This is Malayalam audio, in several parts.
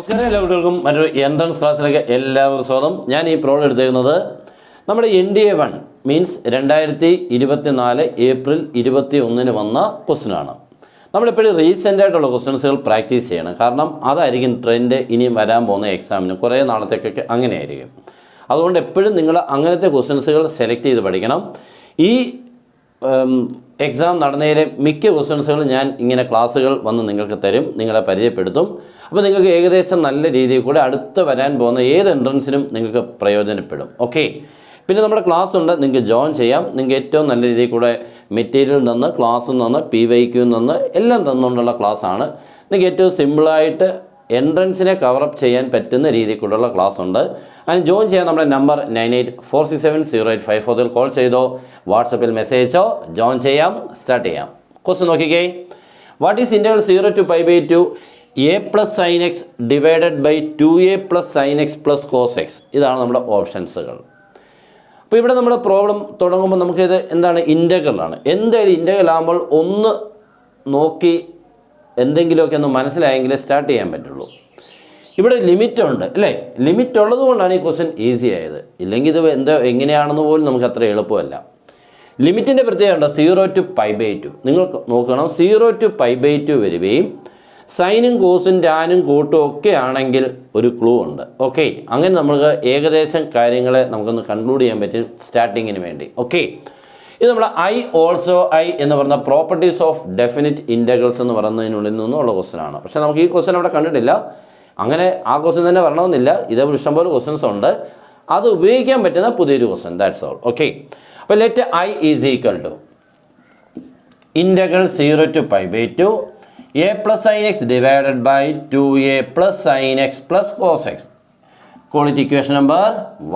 ചെറിയ എല്ലാ കുട്ടികൾക്കും മറ്റൊരു എൻട്രൻസ് ക്ലാസ്സിലേക്ക് എല്ലാവർക്കും സ്വാഗതം. ഞാൻ ഈ പ്രോബ്ലം എടുത്തേക്കുന്നത് നമ്മുടെ NDA 1 മീൻസ് 2024 ഏപ്രിൽ 21 വന്ന ക്വസ്റ്റ്യനാണ്. നമ്മളെപ്പോഴും റീസെൻ്റ് ആയിട്ടുള്ള ക്വസ്റ്റ്യൻസുകൾ പ്രാക്ടീസ് ചെയ്യണം. കാരണം അതായിരിക്കും ട്രെൻഡ് ഇനിയും വരാൻ പോകുന്ന എക്സാമിന് കുറേ നാളത്തേക്കൊക്കെ അങ്ങനെയായിരിക്കും. അതുകൊണ്ട് എപ്പോഴും നിങ്ങൾ അങ്ങനത്തെ ക്വസ്റ്റ്യൻസുകൾ സെലക്ട് ചെയ്ത് പഠിക്കണം. ഈ എക്സാം നടന്നതിലെ മിക്ക ക്വസ്റ്റ്യൻസുകൾ ഞാൻ ഇങ്ങനെ ക്ലാസ്സുകൾ വന്ന് നിങ്ങൾക്ക് തരും, നിങ്ങളെ പരിചയപ്പെടുത്തും. അപ്പോൾ നിങ്ങൾക്ക് ഏകദേശം നല്ല രീതിയിൽ കൂടെ അടുത്ത് വരാൻ പോകുന്ന ഏത് എൻട്രൻസിനും നിങ്ങൾക്ക് പ്രയോജനപ്പെടും. ഓക്കെ, പിന്നെ നമ്മുടെ ക്ലാസ് ഉണ്ട്, നിങ്ങൾക്ക് ജോയിൻ ചെയ്യാം. നിങ്ങൾക്ക് ഏറ്റവും നല്ല രീതിയിൽ കൂടെ മെറ്റീരിയൽ തന്ന് ക്ലാസ്സിൽ നിന്ന് PYQ നിന്ന് എല്ലാം തന്നുകൊണ്ടുള്ള ക്ലാസ്സാണ്. നിങ്ങൾക്ക് ഏറ്റവും സിമ്പിളായിട്ട് എൻട്രൻസിനെ കവറപ്പ് ചെയ്യാൻ പറ്റുന്ന രീതിയിൽ കൂടെയുള്ള ക്ലാസ് ഉണ്ട്. അതിന് ജോയിൻ ചെയ്യാൻ നമ്മുടെ നമ്പർ 9846708540 കോൾ ചെയ്തോ, വാട്സപ്പിൽ മെസ്സേജോ ജോയിൻ ചെയ്യാം. സ്റ്റാർട്ട് ചെയ്യാം. ക്വസ്റ്റ്യൻ നോക്കിക്കേ. What is integral 0 to π/2 a plus sin x divided by 2a plus sin x plus cos x? ഇതാണ് നമ്മുടെ ഓപ്ഷൻസുകൾ. അപ്പോൾ ഇവിടെ നമ്മുടെ പ്രോബ്ലം തുടങ്ങുമ്പോൾ നമുക്കിത് എന്താണ്, ഇൻ്റഗ്രലാണ്. എന്തായാലും ഇൻ്റഗ്രൽ ആകുമ്പോൾ ഒന്ന് നോക്കി എന്തെങ്കിലുമൊക്കെ ഒന്ന് മനസ്സിലായെങ്കിലേ സ്റ്റാർട്ട് ചെയ്യാൻ പറ്റുള്ളൂ. ഇവിടെ ലിമിറ്റ് ഉണ്ട് അല്ലേ? ലിമിറ്റ് ഉള്ളത് കൊണ്ടാണ് ഈ ക്വസ്റ്റ്യൻ ഈസി ആയത്. ഇല്ലെങ്കിൽ ഇത് എങ്ങനെയാണെന്ന് പോലും നമുക്ക് അത്ര എളുപ്പമല്ല. ലിമിറ്റിൻ്റെ പ്രത്യേകത 0 to π/2. നിങ്ങൾ നോക്കണം, 0 to π/2 വരികയും സൈനും കോസും ടാനും കൂട്ടും ഒക്കെ ആണെങ്കിൽ ഒരു ക്ലൂ ഉണ്ട്. ഓക്കെ, അങ്ങനെ നമുക്ക് ഏകദേശം കാര്യങ്ങളെ നമുക്കൊന്ന് കൺക്ലൂഡ് ചെയ്യാൻ പറ്റും സ്റ്റാർട്ടിങ്ങിന് വേണ്ടി. ഓക്കെ, ഇത് നമ്മുടെ ഓൾസോ എന്ന് പറയുന്ന പ്രോപ്പർട്ടീസ് ഓഫ് ഡെഫിനിറ്റ് ഇൻ്റഗ്രൽസ് എന്ന് പറയുന്നതിനുള്ളിൽ നിന്നുള്ള ക്വസ്റ്റ്യൻ ആണ്. പക്ഷേ നമുക്ക് ഈ ക്വസ്റ്റ്യൻ അവിടെ കണ്ടിട്ടില്ല. അങ്ങനെ ആ ക്വസ്റ്റ്യൻ തന്നെ വരണമെന്നില്ല. ഇതേപോലെ ഇഷ്ടംപോലെ ക്വസ്റ്റ്യൻസ് ഉണ്ട്. അത് ഉപയോഗിക്കാൻ പറ്റുന്ന പുതിയൊരു ക്വസ്റ്റ്യൻ, ദാറ്റ്സ് ഓൾ. ഓക്കെ, അപ്പോൾ let I is equal to integral 0 to π/2 a plus sin x divided by 2a plus sin x plus cos x. Quality equation number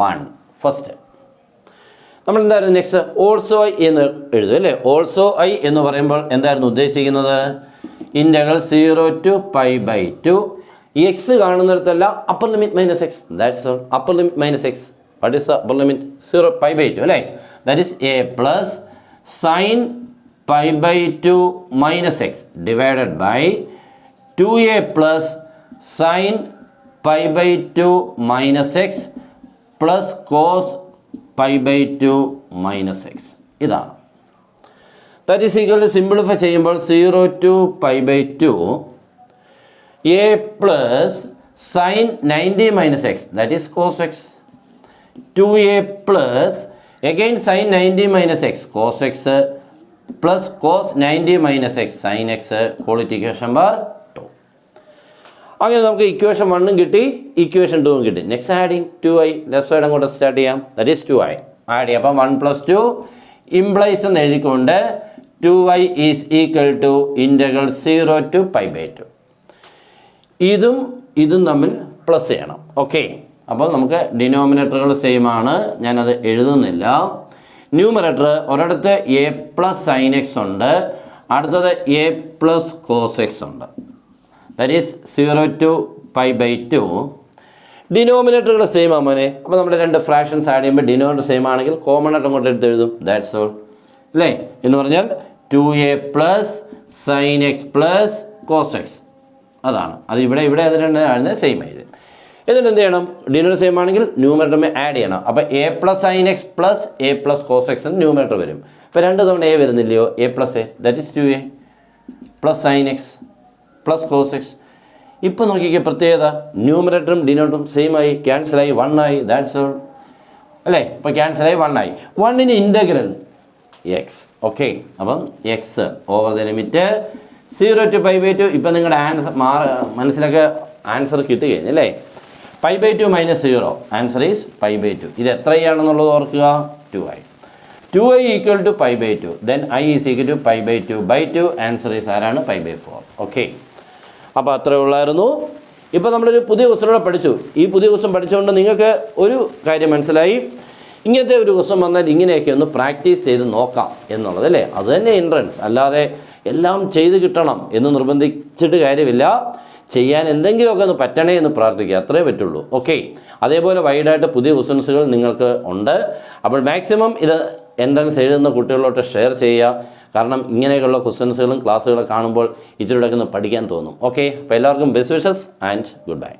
1. First നമ്മൾ എന്തായിരുന്നു നെക്സ്റ്റ് ഓൾസോ എന്ന് എഴുതും അല്ലേ? ഓൾസോ എന്ന് പറയുമ്പോൾ എന്തായിരുന്നു ഉദ്ദേശിക്കുന്നത്? ഇൻ്റഗ്രൽ 0 to π/2 എക്സ് കാണുന്നിടത്തല്ല upper limit minus x, that's all. Upper limit minus x, what is upper limit? 0 π/2 അല്ലേ? That is a plus sine π/2 minus x divided by 2a plus sin π/2 minus x plus cos π/2 minus x. ഇതാണ്. That is equal to simplify ചെയ്യുമ്പോൾ 0 to π/2 a plus sin 90 minus x, that is cos x, 2a plus again sin 90 minus x cos x plus cos 90 minus x sin x, quality equation number 2. അങ്ങനെ നമുക്ക് ഇക്വേഷൻ 1 കിട്ടി, ഇക്വേഷൻ 2 കിട്ടി. Next adding 2i, left side അങ്ങോട്ട് സ്റ്റാർട്ട് ചെയ്യാം. ദാറ്റ് ഈസ് 2i ആഡ് ചെയ്യാം. അപ്പം 1 + 2 ഇംപ്ലൈസ് എന്ന് എഴുതിക്കൊണ്ട് 2i is equal to integral 0 to π/2. ഇതും തമ്മിൽ പ്ലസ് ചെയ്യണം. ഓക്കെ, അപ്പോൾ നമുക്ക് ഡിനോമിനേറ്ററുകൾ സെയിം ആണ്, ഞാനത് എഴുതുന്നില്ല. ന്യൂമറേറ്റർ ഒരിടത്ത് a plus sin x ഉണ്ട്, അടുത്തത് a plus cos x ഉണ്ട്. That is 0 to π/2. ഡിനോമിനേറ്ററുകൾ സെയിം ആമോനെ. അപ്പോൾ നമ്മുടെ രണ്ട് ഫ്രാക്ഷൻസ് ആഡ് ചെയ്യുമ്പോൾ ഡിനോമിനേറ്റർ സെയിം ആണെങ്കിൽ കോമൺ ആയിട്ട് അങ്ങോട്ട് എടുത്ത് എഴുതും, ദാറ്റ്സ് ഓൾ അല്ലേ? എന്ന് പറഞ്ഞാൽ 2a plus sin x plus cos x. അതാണ് അത്. ഇവിടെ അതിനാണ് സെയിം ആയത്. എന്നിട്ട് എന്ത് ചെയ്യണം? ഡിനോമിനേറ്റർ സെയിം ആണെങ്കിൽ ന്യൂമറേറ്റർ ആഡ് ചെയ്യണം. അപ്പോൾ a plus sin x plus a plus cos x എന്ന് ന്യൂമറേറ്റർ വരും. അപ്പോൾ 2 തവണ a വരുന്നില്ലയോ? a plus a, that is 2a plus sin x plus cos x. ഇപ്പോൾ നോക്കിക്കുക പ്രത്യേകത, ന്യൂമറേറ്ററും ഡിനോമിനേറ്ററും സെയിം ആയി, ക്യാൻസലായി, 1 ആയി, ദാറ്റ്സ് ഓൾ അല്ലേ? ഇപ്പോൾ ക്യാൻസലായി 1 ആയി. 1 ഇൻ്റഗ്രൽ x. ഓക്കെ, അപ്പം x over the limit 0 to π/2. ഇപ്പം നിങ്ങളുടെ ആൻസർ മനസ്സിലൊക്കെ ആൻസർ കിട്ടി കഴിഞ്ഞല്ലേ? π/2 minus 0, ആൻസർ ഈസ് π/2. ഇത് എത്രയാണെന്നുള്ളത് ഓർക്കുക, 2i. 2i equal to π/2, then i is equal to π/2/2, answer is ആരാണ്? π/4. ഓക്കെ, അപ്പോൾ അത്രേ ഉള്ളായിരുന്നു. ഇപ്പോൾ നമ്മളൊരു പുതിയ ക്വസ്റ്റ്യനോടെ പഠിച്ചു. ഈ പുതിയ ക്വസ്റ്റ്യൻ പഠിച്ചുകൊണ്ട് നിങ്ങൾക്ക് ഒരു കാര്യം മനസ്സിലായി, ഇങ്ങനത്തെ ഒരു ക്വസ്റ്റ്യൻ വന്നാൽ ഇങ്ങനെയൊക്കെ ഒന്ന് പ്രാക്ടീസ് ചെയ്ത് നോക്കാം എന്നുള്ളത് അല്ലേ? അത് തന്നെ എൻട്രൻസ്. അല്ലാതെ എല്ലാം ചെയ്ത് കിട്ടണം എന്ന് നിർബന്ധിച്ചിട്ട് കാര്യമില്ല. ചെയ്യാൻ എന്തെങ്കിലുമൊക്കെ ഒന്ന് പറ്റണേ എന്ന് പ്രാർത്ഥിക്കുക, അത്രേ പറ്റുള്ളൂ. ഓക്കെ, അതേപോലെ വൈഡായിട്ട് പുതിയ ക്വസ്റ്റ്യൻസുകൾ നിങ്ങൾക്ക് ഉണ്ട്. അപ്പോൾ മാക്സിമം ഇത് എൻട്രൻസ് എഴുതുന്ന കുട്ടികളോട്ട് ഷെയർ ചെയ്യുക. കാരണം ഇങ്ങനെയൊക്കെയുള്ള ക്വസ്റ്റ്യൻസുകളും ക്ലാസ്സുകളും കാണുമ്പോൾ ഇച്ചിരി കൂടെ പഠിക്കാൻ തോന്നും. ഓക്കെ, അപ്പോൾ എല്ലാവർക്കും best wishes and good bye.